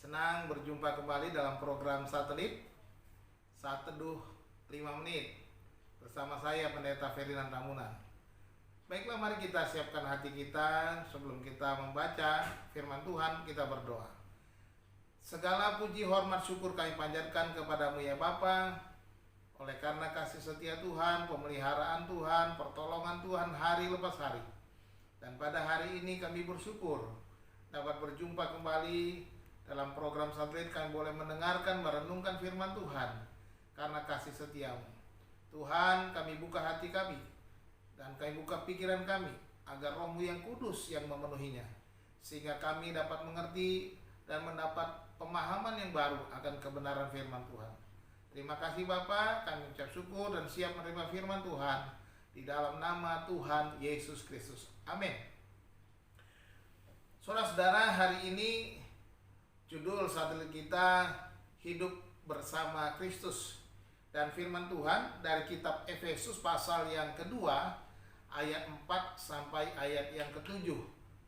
Senang berjumpa kembali dalam program satelit Saat Teduh 5 Menit bersama saya Pendeta Ferdinand Ramunan. Baiklah, mari kita siapkan hati kita. Sebelum kita membaca firman Tuhan, kita berdoa. Segala puji, hormat, syukur kami panjatkan kepadamu ya Bapa, oleh karena kasih setia Tuhan, pemeliharaan Tuhan, pertolongan Tuhan hari lepas hari. Dan pada hari ini kami bersyukur dapat berjumpa kembali dalam program satelit. Kami boleh mendengarkan, merenungkan firman Tuhan karena kasih setiamu. Tuhan, kami buka hati kami dan kami buka pikiran kami agar Roh-Mu yang kudus yang memenuhinya, sehingga kami dapat mengerti dan mendapat pemahaman yang baru akan kebenaran firman Tuhan. Terima kasih Bapa, kami ucap syukur dan siap menerima firman Tuhan di dalam nama Tuhan Yesus Kristus. Amin. Saudara-saudara, hari ini judul satelit kita Hidup Bersama Kristus, dan firman Tuhan dari kitab Efesus pasal yang kedua ayat 4 sampai ayat yang ke-7.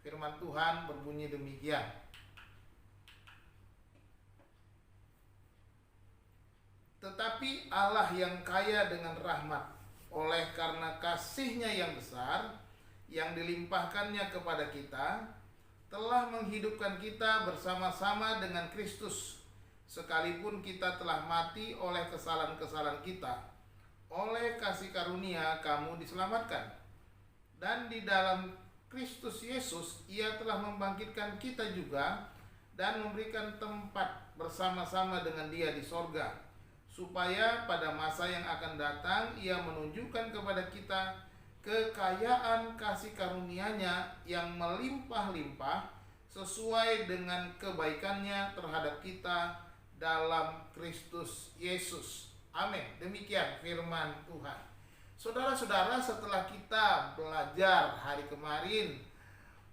Firman Tuhan berbunyi demikian. Tetapi Allah yang kaya dengan rahmat, oleh karena kasih-Nya yang besar yang dilimpahkannya kepada kita, telah menghidupkan kita bersama-sama dengan Kristus, sekalipun kita telah mati oleh kesalahan-kesalahan kita. Oleh kasih karunia kamu diselamatkan. Dan di dalam Kristus Yesus Ia telah membangkitkan kita juga dan memberikan tempat bersama-sama dengan Dia di sorga, supaya pada masa yang akan datang Ia menunjukkan kepada kita kekayaan kasih karunia-Nya yang melimpah-limpah sesuai dengan kebaikan-Nya terhadap kita dalam Kristus Yesus. Amin. Demikian firman Tuhan. Saudara-saudara, setelah kita belajar hari kemarin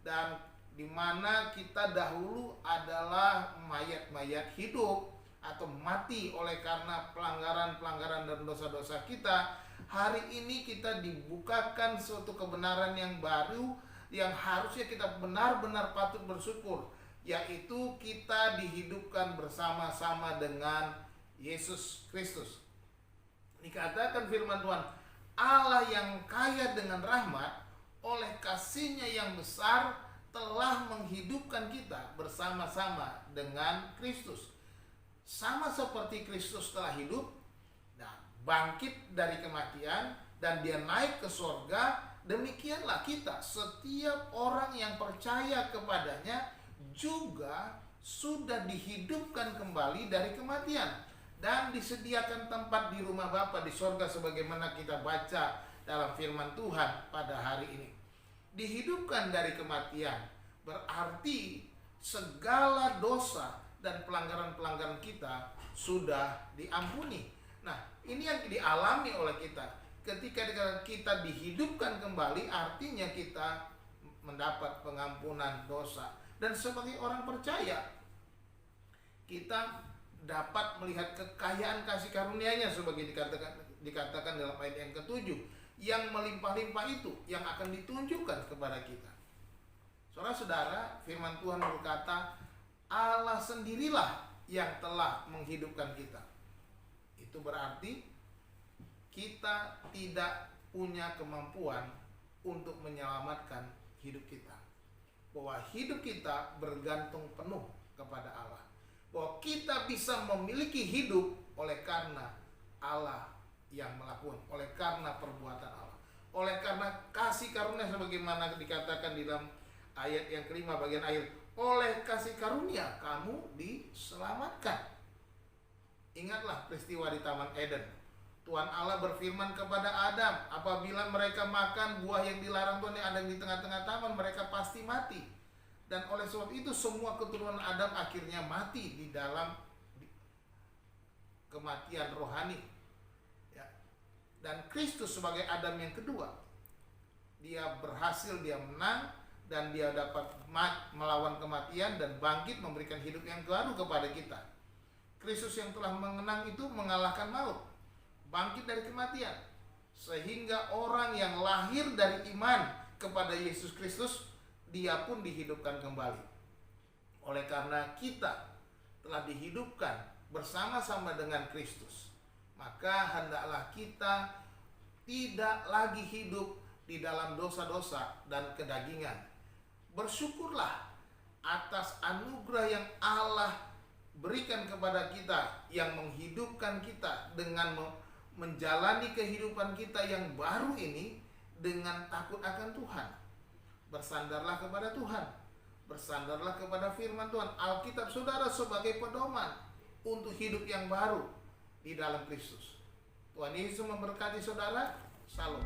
dan di mana kita dahulu adalah mayat-mayat hidup atau mati oleh karena pelanggaran-pelanggaran dan dosa-dosa kita, hari ini kita dibukakan suatu kebenaran yang baru yang harusnya kita benar-benar patut bersyukur, yaitu kita dihidupkan bersama-sama dengan Yesus Kristus. Dikatakan firman Tuhan, Allah yang kaya dengan rahmat, oleh kasih-Nya yang besar telah menghidupkan kita bersama-sama dengan Kristus. Sama seperti Kristus telah hidup dan bangkit dari kematian dan Dia naik ke surga, demikianlah kita, setiap orang yang percaya kepadanya juga sudah dihidupkan kembali dari kematian dan disediakan tempat di rumah Bapa di surga, sebagaimana kita baca dalam firman Tuhan pada hari ini. Dihidupkan dari kematian berarti segala dosa dan pelanggaran-pelanggaran kita sudah diampuni. Nah, ini yang dialami oleh kita. Ketika kita dihidupkan kembali, artinya kita mendapat pengampunan dosa. Dan sebagai orang percaya, kita dapat melihat kekayaan kasih karunia-Nya sebagai dikatakan dalam ayat yang ke-7, yang melimpah-limpah itu yang akan ditunjukkan kepada kita. Saudara-saudara, firman Tuhan berkata, Allah sendirilah yang telah menghidupkan kita. Itu berarti kita tidak punya kemampuan untuk menyelamatkan hidup kita. Bahwa hidup kita bergantung penuh kepada Allah. Bahwa kita bisa memiliki hidup oleh karena Allah yang melakukan, oleh karena perbuatan Allah, oleh karena kasih karunia, sebagaimana dikatakan di dalam ayat yang kelima bagian akhir, oleh kasih karunia kamu diselamatkan. Ingatlah peristiwa di Taman Eden. Tuhan Allah berfirman kepada Adam, apabila mereka makan buah yang dilarang Tuhan yang ada di tengah-tengah taman, mereka pasti mati. Dan oleh sebab itu semua keturunan Adam akhirnya mati di dalam kematian rohani. Ya. Dan Kristus sebagai Adam yang kedua, Dia berhasil, Dia menang, dan Dia dapat melawan kematian dan bangkit memberikan hidup yang baru kepada kita. Kristus yang telah menang itu mengalahkan maut, bangkit dari kematian, sehingga orang yang lahir dari iman kepada Yesus Kristus, dia pun dihidupkan kembali. Oleh karena kita telah dihidupkan bersama-sama dengan Kristus, maka hendaklah kita tidak lagi hidup di dalam dosa-dosa dan kedagingan. Bersyukurlah atas anugerah yang Allah berikan kepada kita, yang menghidupkan kita dengan menjalani kehidupan kita yang baru ini dengan takut akan Tuhan. Bersandarlah kepada Tuhan, bersandarlah kepada firman Tuhan. Alkitab saudara sebagai pedoman untuk hidup yang baru di dalam Kristus. Tuhan Yesus memberkati saudara. Shalom.